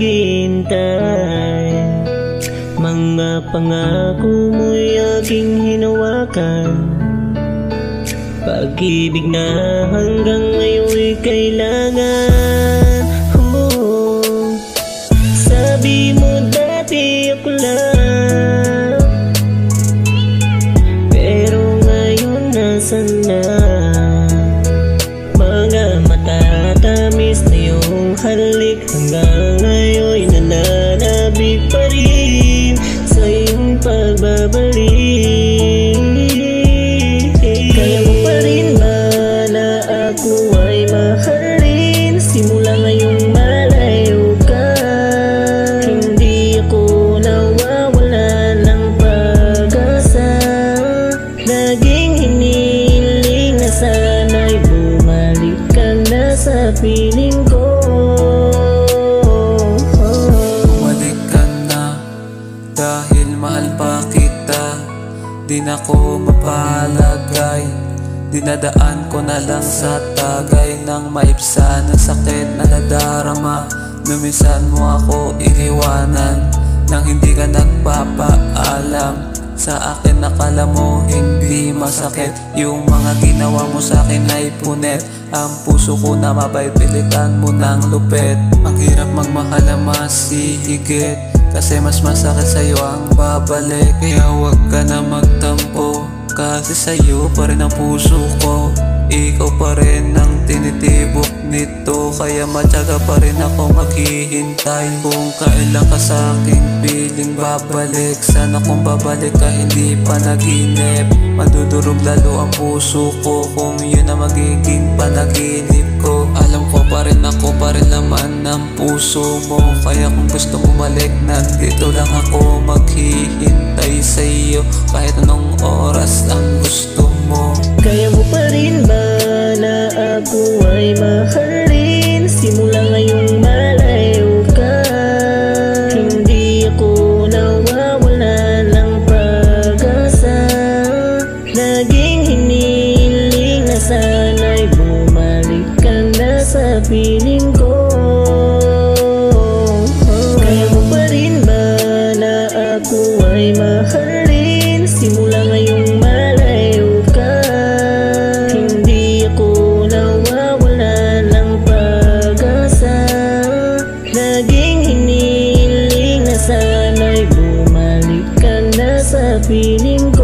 naghihintay. Mga pangako mo'y aking hinawakan. Pag-ibig na hanggang ngayon'y kailangan. Sabi mo dati ako lang, pero ngayon nasan na? Mga matatamis na iyong halik, hanggang ngayon'y nananabik pa rin sa iyong pagbabalik. Kaya mo pa rin ba na ako ay mahalin? Simula ngayong malayo ka, hindi ako nawawala ng pag-asa. Laging hiniling na sana'y bumalik ka na sa piling ko. Bumalik ka na dahil mahal pa kita. Di na ko mapalagay, dinadaan ko na lang sa tagay ng maibsan ng sakit na nadarama. Numinsan mo ako iniwanan nang hindi ka nagpapaalam sa akin. Akala mo hindi masakit yung mga ginawa mo sa akin ay punit. Ang puso ko na mabay-pilitan mo ng lupit. Ang hirap magmahal na masihigit, kasi mas masakit sa'yo ang babalik. Kaya huwag ka na magtampo, kasi sa'yo pa rin ang puso ko. Ikaw pa rin ang tinitibok nito, kaya matyaga pa rin ako maghihintay. Kung kailan ka sa'king piling babalik, sana kung babalik ka hindi pa naginip. Madudurog lalo ang puso ko kung yun ang magiging panaginip ko. Alam ko pa rin ako pa rin laman ng puso mo, kaya kung gusto mo bumalik, nandito lang ako maghihintay sa'yo kahit anong oras ang gusto mo. Kaya mo pa rin ba na ako ay mahalin? Simula ngayong malayo ka, hindi ako nawawala ng pag-asa. Laging hiniling na sana'y bumalik ka na sa piling ko. Kaya mo pa rin ba na ako ay mahalin? Simula ngayong malayo ka, hindi ako nawawala ng pag-asa. Laging hiniling na sana'y bumalik ka na sa piling ko.